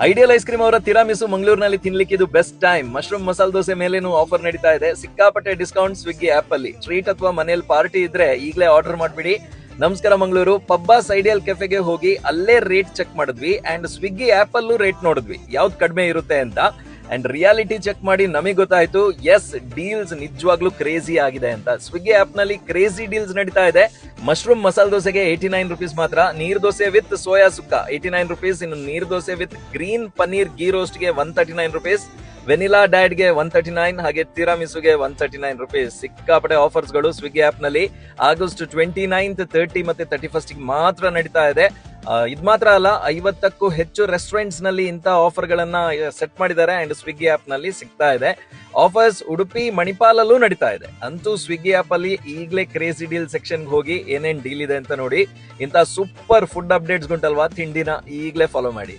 Ideal ice cream ಅವರ ತಿರಾಮಿಸು ಮಂಗಳೂರಿನಲ್ಲಿ ತಿನ್ಲಿಕ್ಕೆ ಇದು best time. Mushroom masala dosa ಮೇಲೇನು ಆಫರ್ ನಡೀತಾ ಇದೆ. ಸಿಕ್ಕಾಪಟ್ಟೆ ಡಿಸ್ಕೌಂಟ್ ಸ್ವಿಗ್ಗಿ ಆಪ್ ಅಲ್ಲಿ. ಟ್ರೀಟ್ ಅಥವಾ ಮನೇಲಿ ಪಾರ್ಟಿ ಇದ್ರೆ ಈಗಲೇ ಆರ್ಡರ್ ಮಾಡ್ಬಿಡಿ. ನಮಸ್ಕಾರ ಮಂಗಳೂರು. ಪಬ್ಬಾಸ್ ಐಡಿಯಲ್ ಕೆಫೆಗೆ ಹೋಗಿ ಅಲ್ಲೇ ರೇಟ್ ಚೆಕ್ ಮಾಡಿದ್ವಿ ಅಂಡ್ ಸ್ವಿಗ್ಗಿ ಆಪ್ ಅಲ್ಲೂ ರೇಟ್ ನೋಡಿದ್ವಿ ಯಾವ್ದು ಕಡಿಮೆ ಇರುತ್ತೆ ಅಂತ. ಅಂಡ್ ರಿಯಾಲಿಟಿ ಚೆಕ್ ಮಾಡಿ ನಮಗೆ ಗೊತ್ತಾಯ್ತು, ಎಸ್ ಡೀಲ್ಸ್ ನಿಜವಾಗ್ಲೂ ಕ್ರೇಜಿ ಆಗಿದೆ ಅಂತ. ಸ್ವಿಗ್ಗಿ ಆಪ್ ನಲ್ಲಿ ಕ್ರೇಜಿ ಡೀಲ್ಸ್ ನಡೀತಾ ಇದೆ. ಮಶ್ರೂಮ್ ಮಸಾಲ ದೋಸೆಗೆ 89 ರುಪೀಸ್ ಮಾತ್ರ. ನೀರ್ dosa with soya sukka 89 rupees. ಇನ್ನು ನೀರ್ dosa with green paneer ghee roast ಗೆ 139 ರುಪೀಸ್. ವೆನಿಲಾ ಡೈಡ್ ಗೆ 139, ಹಾಗೆ ತಿರಾಮಿಸುಗೆ 139 ರುಪೀಸ್. ಸಿಕ್ಕಾಪಟ್ಟೆ ಆಫರ್ಸ್ ಗಳು ಸ್ವಿಗ್ಗಿ ಆಪ್ ನಲ್ಲಿ ಆಗಸ್ಟ್ 29, 30 ಮತ್ತೆ 31 ಮಾತ್ರ ನಡೀತಾ ಇದೆ. ಇದ್ ಮಾತ್ರ ಅಲ್ಲ, 50ಕ್ಕೂ ಹೆಚ್ಚು ರೆಸ್ಟೋರೆಂಟ್ಸ್ ನಲ್ಲಿ ಇಂತ ಆಫರ್ ಗಳನ್ನ ಸೆಟ್ ಮಾಡಿದ್ದಾರೆ ಅಂಡ್ ಸ್ವಿಗ್ಗಿ ಆಪ್ ನಲ್ಲಿ ಸಿಗ್ತಾ ಇದೆ. ಆಫರ್ಸ್ ಉಡುಪಿ ಮಣಿಪಾಲ್ ಅಲ್ಲೂ ನಡೀತಾ ಇದೆ. ಅಂತೂ ಸ್ವಿಗ್ಗಿ ಆಪ್ ಅಲ್ಲಿ ಈಗಲೇ ಕ್ರೇಜಿ ಡೀಲ್ ಸೆಕ್ಷನ್ ಹೋಗಿ ಏನೇನ್ ಡೀಲ್ ಇದೆ ಅಂತ ನೋಡಿ. ಇಂತ ಸೂಪರ್ ಫುಡ್ ಅಪ್ಡೇಟ್ಸ್ ಗುಂಟಲ್ವಾ ತಿಂಡಿನ ಈಗಲೇ ಫಾಲೋ ಮಾಡಿ.